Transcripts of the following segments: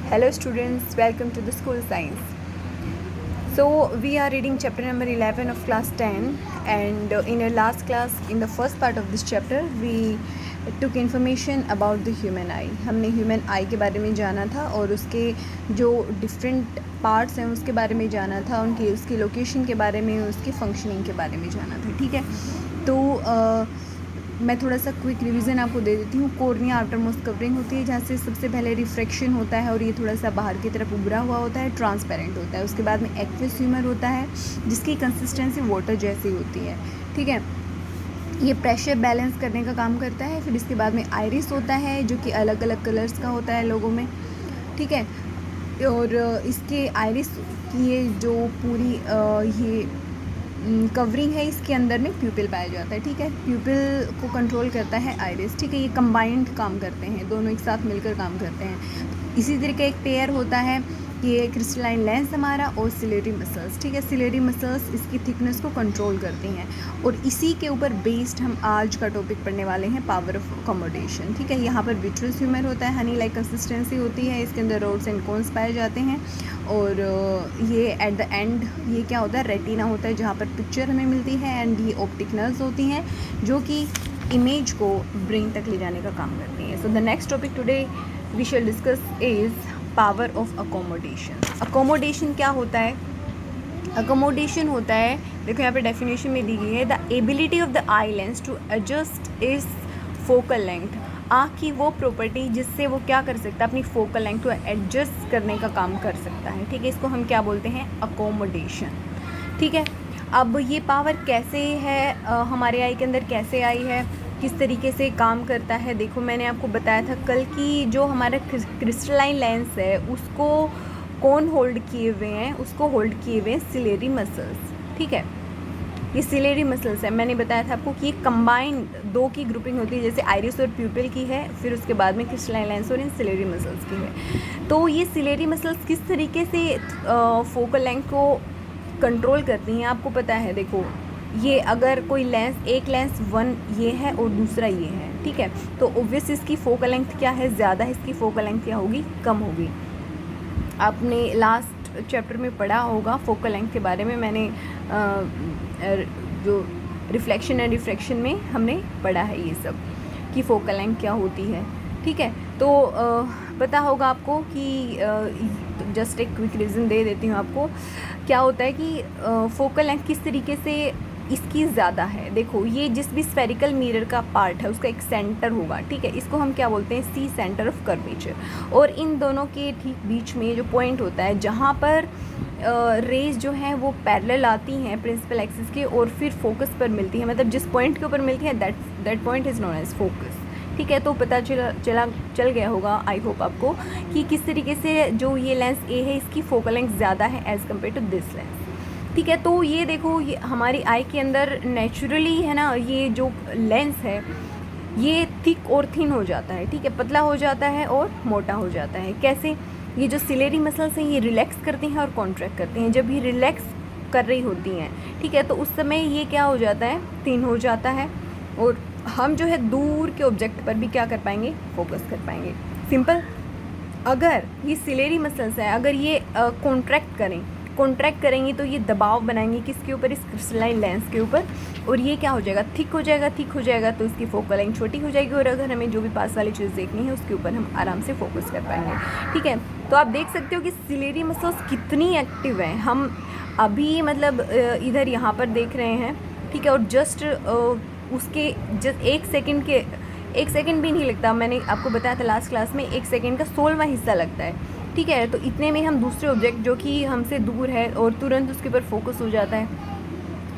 Hello students, welcome to the school science. So we are reading chapter number 11 of class 10, and in our last class, in the first part of this chapter, we took information about the human eye. हमने human eye के बारे में जाना था और उसके जो different parts हैं उसके बारे में जाना था, उनकी उसकी लोकेशन के बारे में, उसकी फंक्शनिंग के बारे में जाना था. ठीक है, तो मैं थोड़ा सा क्विक रिवीजन आपको दे देती हूँ. कॉर्निया आउटर मोस्ट कवरिंग होती है, जहाँ से सबसे पहले रिफ्रैक्शन होता है और ये थोड़ा सा बाहर की तरफ उभरा हुआ होता है, ट्रांसपेरेंट होता है. उसके बाद में एक्वियस ह्यूमर होता है जिसकी कंसिस्टेंसी वाटर जैसी होती है. ठीक है, ये प्रेशर बैलेंस करने का काम करता है. फिर इसके बाद में आइरिस होता है जो कि अलग अलग कलर्स का होता है लोगों में. ठीक है, और इसके आइरिस की ये जो पूरी ये कवरिंग है, इसके अंदर में प्यूपिल पाया जाता है. ठीक है, प्यूपिल को कंट्रोल करता है आइरिस. ठीक है, ये कंबाइंड काम करते हैं, दोनों एक साथ मिलकर काम करते हैं. इसी तरह का एक पेयर होता है, ये क्रिस्टलाइन लेंस हमारा और सिलेरी मसल्स. ठीक है, सिलेरी मसल्स इसकी थिकनेस को कंट्रोल करती हैं और इसी के ऊपर बेस्ड हम आज का टॉपिक पढ़ने वाले हैं, पावर ऑफ अकोमोडेशन. ठीक है, यहाँ पर विट्रस ह्यूमर होता है, हनी लाइक कंसिस्टेंसी होती है, इसके अंदर रोड्स एंड कोन्स पाए जाते हैं. और ये एट द एंड ये क्या होता है, रेटिना होता है जहाँ पर पिक्चर हमें मिलती है. एंड ये ऑप्टिक नर्व्स होती हैं जो कि इमेज को ब्रेन तक ले जाने का काम करती हैं. So the next topic today we shall discuss is power of accommodation. Accommodation क्या होता है? अकोमोडेशन होता है, देखो यहाँ पे डेफिनेशन में दी गई है, the ability of the eye lens to adjust is focal length. आँख की वो प्रॉपर्टी जिससे वो क्या कर सकता है, अपनी फोकल लेंथ को एडजस्ट करने का काम कर सकता है. ठीक है, इसको हम क्या बोलते हैं, अकोमोडेशन. ठीक है, अब ये पावर कैसे है, हमारे आई के अंदर कैसे आई है, किस तरीके से काम करता है. देखो मैंने आपको बताया था कल की जो हमारा क्रिस्टलाइन लेंस है उसको कौन होल्ड किए हुए हैं, उसको होल्ड किए हुए हैं सिलेरी मसल्स. ठीक है, ये सिलेरी मसल्स है. मैंने बताया था आपको कि ये कंबाइंड दो की ग्रुपिंग होती है, जैसे आइरिस और प्यूपिल की है, फिर उसके बाद में क्रिस्टलाइन लेंस और इन सिलेरी मसल्स की है. तो ये सिलेरी मसल्स किस तरीके से फोकल लेंथ को कंट्रोल करती हैं आपको पता है. देखो ये अगर कोई लेंस, एक लेंस वन ये है और दूसरा ये है, ठीक है, तो ऑब्वियस इसकी फोकल लेंथ क्या है, ज़्यादा है, इसकी फोकल लेंथ क्या होगी, कम होगी. आपने लास्ट चैप्टर में पढ़ा होगा फोकल लेंथ के बारे में, मैंने जो रिफ्लेक्शन एंड रिफ्रैक्शन में हमने पढ़ा है ये सब कि फोकल लेंथ क्या होती है. ठीक है, तो पता होगा आपको कि जस्ट एक क्विक रीज़न दे देती हूँ आपको. क्या होता है कि फोकल लेंथ किस तरीके से इसकी ज़्यादा है. देखो ये जिस भी स्फेरिकल मिरर का पार्ट है उसका एक सेंटर होगा. ठीक है, इसको हम क्या बोलते हैं, सी सेंटर ऑफ कर्वेचर. और इन दोनों के ठीक बीच में जो पॉइंट होता है जहाँ पर रेज जो हैं वो पैरेलल आती हैं प्रिंसिपल एक्सिस के और फिर फोकस पर मिलती है, मतलब जिस पॉइंट के ऊपर मिलती है that point is known as focus. ठीक है, तो पता चल गया होगा आई होप आपको कि किस तरीके से जो ये लेंस ए है इसकी फोकल लेंथ ज़्यादा है as compare to this lens. ठीक है, तो ये देखो ये हमारी आई के अंदर नेचुरली है ना, ये जो लेंस है ये थिक और थिन हो जाता है. ठीक है, पतला हो जाता है और मोटा हो जाता है. कैसे? ये जो सिलेरी मसल्स हैं ये रिलैक्स करती हैं और कॉन्ट्रैक्ट करती हैं. जब ये रिलैक्स कर रही होती हैं, ठीक है, तो उस समय ये क्या हो जाता है, थिन हो जाता है और हम जो है दूर के ऑब्जेक्ट पर भी क्या कर पाएंगे, फोकस कर पाएंगे. सिंपल. अगर ये सिलेरी मसल्स हैं, अगर ये कॉन्ट्रैक्ट करेंगी तो ये दबाव बनाएंगी किसके ऊपर, इस क्रिस्टलाइन लेंस के ऊपर, और ये क्या हो जाएगा, थिक हो जाएगा तो इसकी फोकल लेंथ छोटी हो जाएगी और अगर हमें जो भी पास वाली चीज़ देखनी है उसके ऊपर हम आराम से फोकस कर पाएंगे. ठीक है, तो आप देख सकते हो कि सिलेरी मसल्स कितनी एक्टिव हैं. हम अभी मतलब इधर यहाँ पर देख रहे हैं. ठीक है, और जस्ट उसके एक सेकंड भी नहीं लगता. मैंने आपको बताया था लास्ट क्लास में 1 सेकंड का 16वां हिस्सा लगता है. ठीक है, तो इतने में हम दूसरे ऑब्जेक्ट जो कि हमसे दूर है और तुरंत उसके ऊपर फोकस हो जाता है.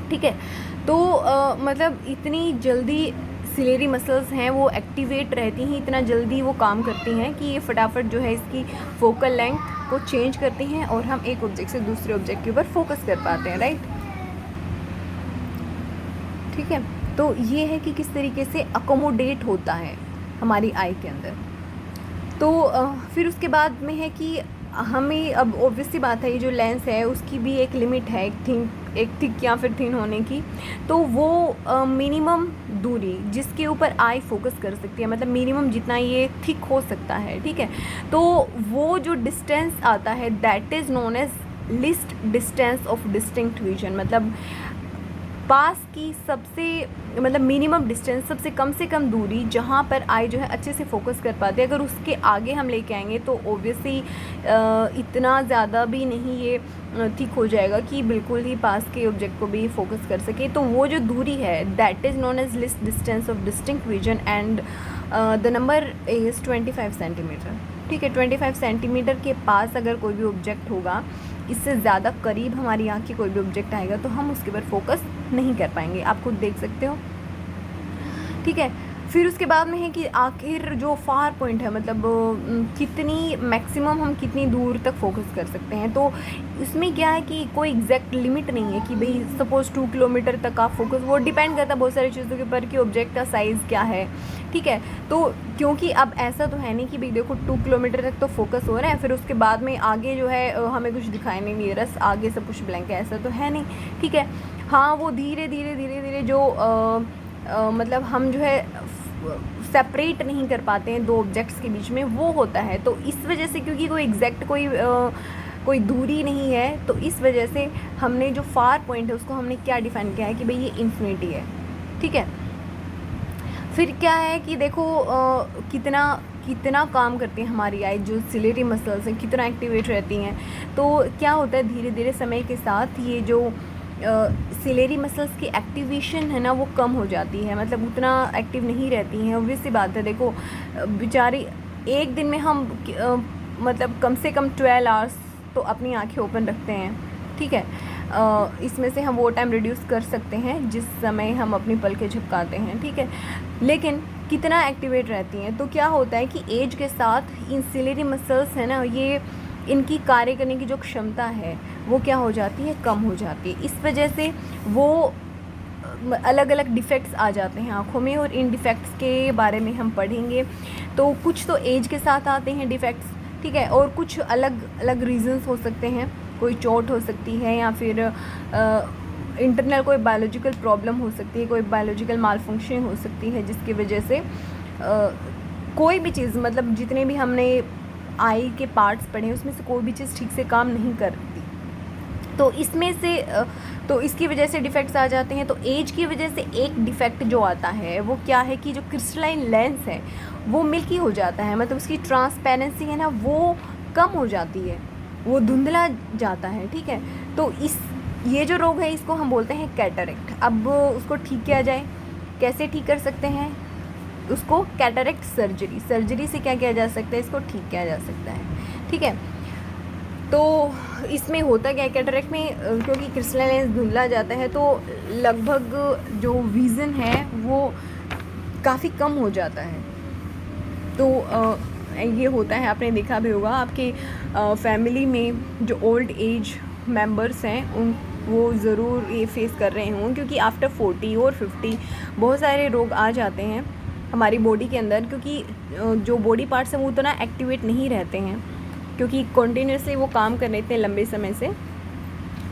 ठीक है, तो मतलब इतनी जल्दी सिलेरी मसल्स हैं वो एक्टिवेट रहती हैं, इतना jल्दी वो काम करती हैं कि ये फटाफट जो है इसकी फोकल लेंथ को चेंज करती हैं और हम एक ऑब्जेक्ट से दूसरे ऑब्जेक्ट के ऊपर फोकस कर पाते हैं. राइट. ठीक है, तो ये है कि किस तरीके से अकोमोडेट होता है हमारी आई के अंदर. तो फिर उसके बाद में है कि हमें अब ऑब्वियस सी बात है, ये जो लेंस है उसकी भी एक लिमिट है, एक थिक या फिर थिन होने की. तो वो मिनिमम दूरी जिसके ऊपर आई फोकस कर सकती है, मतलब मिनिमम जितना ये थिक हो सकता है, ठीक है, तो वो जो डिस्टेंस आता है that is known as least distance of distinct vision. मतलब पास की सबसे मतलब मिनिमम डिस्टेंस, सबसे कम से कम दूरी जहाँ पर आई जो है अच्छे से फोकस कर पाते हैं। अगर उसके आगे हम लेके आएंगे तो ऑब्वियसली इतना ज़्यादा भी नहीं ये थिक हो जाएगा कि बिल्कुल ही पास के ऑब्जेक्ट को भी फोकस कर सके। तो वो जो दूरी है that is known as least distance of distinct vision and the number is 25 centimetre, ठीक है। 25 सेंटीमीटर के पास अगर कोई भी ऑब्जेक्ट होगा, इससे ज़्यादा करीब हमारी आँख के कोई भी ऑब्जेक्ट आएगा तो हम उसके ऊपर फोकस नहीं कर पाएंगे, आप खुद देख सकते हो, ठीक है। फिर उसके बाद में है कि आखिर जो फार पॉइंट है, मतलब कितनी मैक्सिमम हम कितनी दूर तक फोकस कर सकते हैं। तो इसमें क्या है कि कोई एग्जैक्ट लिमिट नहीं है कि भाई सपोज़ 2 किलोमीटर तक आप फोकस, वो डिपेंड करता है बहुत सारी चीज़ों के ऊपर कि ऑब्जेक्ट का साइज़ क्या है, ठीक है। तो क्योंकि अब ऐसा तो है नहीं कि भाई देखो 2 किलोमीटर तक तो फोकस हो रहा है, फिर उसके बाद में आगे जो है हमें कुछ दिखाई नहीं दे रहा, आगे सब कुछ ब्लैंक है, ऐसा तो है नहीं, ठीक है। हाँ, वो धीरे धीरे जो मतलब हम जो है सेपरेट नहीं कर पाते हैं दो ऑब्जेक्ट्स के बीच में, वो होता है। तो इस वजह से क्योंकि कोई एग्जैक्ट कोई दूरी नहीं है, तो इस वजह से हमने जो फार पॉइंट है उसको हमने क्या डिफाइन किया है कि भाई ये इन्फिनिटी है, ठीक है। फिर क्या है कि देखो कितना काम करती है हमारी आई, जो सिलेरी मसल्स हैं कितना एक्टिवेट रहती हैं। तो क्या होता है धीरे धीरे समय के साथ ये जो सिलेरी मसल्स की एक्टिवेशन है ना वो कम हो जाती है, मतलब उतना एक्टिव नहीं रहती हैं। ऑब्वियस सी बात है, देखो बेचारी एक दिन में हम मतलब कम से कम 12 आवर्स तो अपनी आंखें ओपन रखते हैं, ठीक है। इसमें से हम वो टाइम रिड्यूस कर सकते हैं जिस समय हम अपनी पलकें झपकाते हैं, ठीक है। लेकिन कितना एक्टिवेट रहती हैं, तो क्या होता है कि एज के साथ इन सिलेरी मसल्स है ना, ये इनकी कार्य करने की जो क्षमता है वो क्या हो जाती है, कम हो जाती है। इस वजह से वो अलग अलग डिफ़ेक्ट्स आ जाते हैं आँखों में, और इन डिफ़ेक्ट्स के बारे में हम पढ़ेंगे। तो कुछ तो एज के साथ आते हैं डिफ़ेक्ट्स, ठीक है, और कुछ अलग अलग रीज़न्स हो सकते हैं, कोई चोट हो सकती है या फिर इंटरनल कोई बायोलॉजिकल प्रॉब्लम हो सकती है, कोई बायोलॉजिकल मालफंक्शन हो सकती है जिसकी वजह से कोई भी चीज़, मतलब जितने भी हमने आई के पार्ट्स पढ़े उसमें से कोई भी चीज़ ठीक से काम नहीं करती। तो इसमें से तो इसकी वजह से डिफ़ेक्ट्स आ जाते हैं। तो एज की वजह से एक डिफ़ेक्ट जो आता है वो क्या है कि जो क्रिस्टलाइन लेंस है वो मिल्की हो जाता है, मतलब उसकी ट्रांसपेरेंसी है ना वो कम हो जाती है, वो धुंधला जाता है, ठीक है। तो ये जो रोग है इसको हम बोलते हैं कैटरेक्ट। अब उसको ठीक किया जाए, कैसे ठीक कर सकते हैं उसको, कैटरेक्ट सर्जरी से क्या किया जा सकता है, इसको ठीक किया जा सकता है, ठीक है। तो इसमें होता क्या है कैटरेक्ट में, क्योंकि क्रिस्टलाइन लेंस धुंधला जाता है तो लगभग जो विज़न है वो काफ़ी कम हो जाता है। तो ये होता है, आपने देखा भी होगा आपके फैमिली में जो ओल्ड एज मेंबर्स हैं उन वो ज़रूर ये फेस कर रहे हों, क्योंकि आफ्टर 40 और 50 बहुत सारे रोग आ जाते हैं हमारी बॉडी के अंदर, क्योंकि जो बॉडी पार्ट्स हैं वो उतना एक्टिवेट नहीं रहते हैं, क्योंकि कॉन्टीन्यूसली वो काम कर रहे थे लंबे समय से।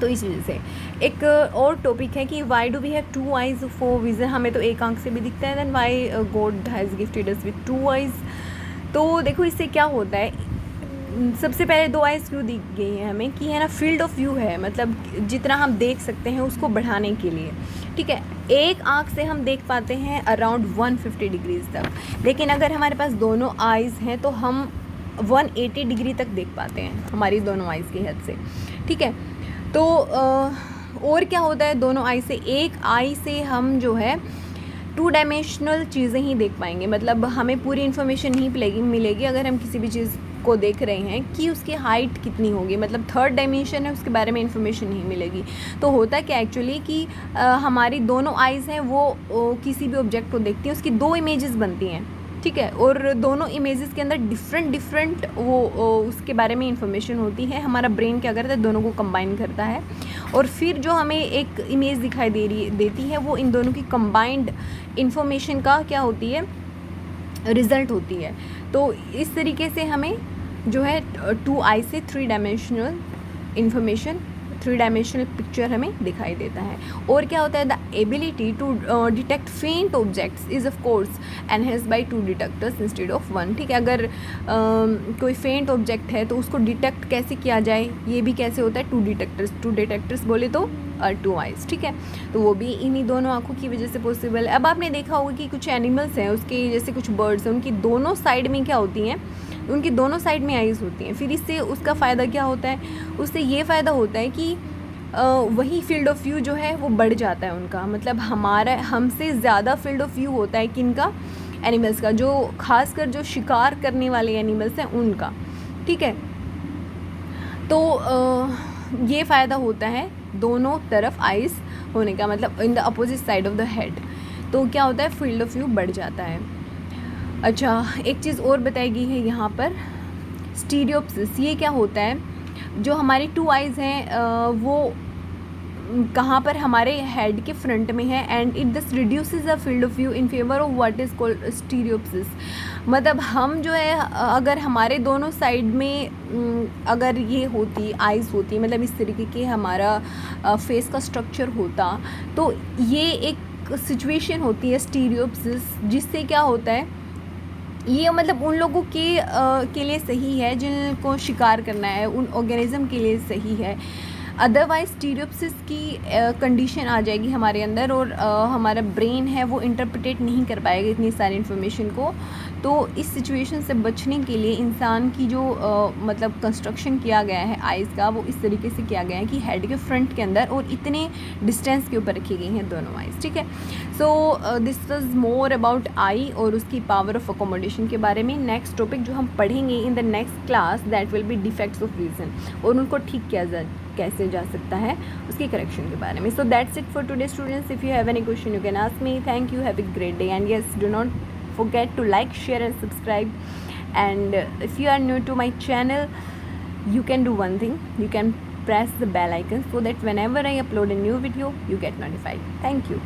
तो इस वजह से एक और टॉपिक है कि why do we have 2 eyes for vision, हमें तो एक आंख से भी दिखता है, then why God has gifted us with 2 eyes. तो देखो इससे क्या होता है, सबसे पहले 2 आइज़ क्यों दी गई हैं हमें कि है ना फील्ड ऑफ व्यू है, मतलब जितना हम देख सकते हैं उसको बढ़ाने के लिए, ठीक है। एक आँख से हम देख पाते हैं अराउंड 150 डिग्रीज़ तक, लेकिन अगर हमारे पास दोनों आइज़ हैं तो हम 180 डिग्री तक देख पाते हैं हमारी दोनों आइज़ की हद से, ठीक है। तो और क्या होता है दोनों आई से, एक आई से हम जो है 2 डायमेंशनल चीज़ें ही देख पाएंगे, मतलब हमें पूरी इन्फॉर्मेशन नहीं मिलेगी अगर हम किसी भी चीज़ को देख रहे हैं कि उसकी हाइट कितनी होगी, मतलब 3rd डायमेंशन है उसके बारे में इन्फॉर्मेशन नहीं मिलेगी। तो होता क्या एक्चुअली कि हमारी दोनों आइज़ हैं वो किसी भी ऑब्जेक्ट को देखती हैं, उसकी 2 इमेजेस बनती हैं, ठीक है, और दोनों इमेजेस के अंदर डिफरेंट वो उसके बारे में इंफॉर्मेशन होती है। हमारा ब्रेन क्या करता है, दोनों को कंबाइन करता है और फिर जो हमें एक इमेज दिखाई देती है वो इन दोनों की कंबाइंड इंफॉर्मेशन का क्या होती है, रिज़ल्ट होती है। तो इस तरीके से हमें जो है 2 आई से 3 dimensional information three dimensional picture हमें दिखाई देता है। और क्या होता है, द एबिलिटी टू डिटेक्ट फेंट objects is of course enhance by two detectors instead of one. ठीक है, अगर कोई फेंट ऑब्जेक्ट है तो उसको डिटेक्ट कैसे किया जाए, ये भी कैसे होता है, टू डिटेक्टर्स बोले तो टू आइज़। ठीक है, तो वो भी इन्हीं दोनों आँखों की वजह से पॉसिबल है। अब आपने देखा होगा कि कुछ एनिमल्स हैं उसके, जैसे कुछ बर्ड्स हैं, उनकी दोनों साइड में क्या होती हैं, उनकी दोनों साइड में आइज़ होती हैं। फिर इससे उसका फ़ायदा क्या होता है, उससे ये फ़ायदा होता है कि वही फील्ड ऑफ व्यू जो है वो बढ़ जाता है उनका, मतलब हमसे ज़्यादा फील्ड ऑफ व्यू होता है किनका, एनिमल्स का, जो खासकर जो शिकार करने वाले एनिमल्स हैं उनका। ठीक है, तो ये फ़ायदा होता है दोनों तरफ आइज़ होने का, मतलब in the opposite side of the head, तो क्या होता है, फील्ड ऑफ व्यू बढ़ जाता है। अच्छा, एक चीज़ और बताई गई है यहाँ पर, स्टीरियोप्सिस। ये क्या होता है, जो हमारी टू आइज़ हैं वो कहाँ पर, हमारे हेड के फ्रंट में है, and it this reduces the field of view in favour of what is called stereopsis. मतलब हम जो है, अगर हमारे दोनों साइड में अगर ये होती आइज़ होती, मतलब इस तरीके के हमारा फेस का स्ट्रक्चर होता, तो ये एक सिचुएशन होती है स्टीरियोप्सिस, जिससे क्या होता है, ये मतलब उन लोगों के लिए सही है जिनको शिकार करना है, उन ऑर्गेनिज्म के लिए सही है। अदरवाइज स्टीरियोप्सिस की कंडीशन आ जाएगी हमारे अंदर, और हमारा ब्रेन है वो इंटरप्रेट नहीं कर पाएगा इतनी सारी इन्फॉर्मेशन को। तो इस सिचुएशन से बचने के लिए इंसान की जो मतलब कंस्ट्रक्शन किया गया है आइज़ का, वो इस तरीके से किया गया है कि हेड के फ्रंट के अंदर और इतने डिस्टेंस के ऊपर रखी गई हैं दोनों आइज़। ठीक है, so this was more about I और उसकी पावर ऑफ अकोमोडेशन के बारे में। नेक्स्ट टॉपिक जो हम पढ़ेंगे in the next class, that will be defects of vision, और उनको ठीक किया कैसे जा सकता है, उसके करेक्शन के बारे में। So that's it for today students. If you have any question you can ask me. Thank you, have a great day, and yes, do not forget to like, share and subscribe. And if you are new to my channel, you can do one thing, you can press the bell icon so that whenever I upload a new video you get notified. Thank you.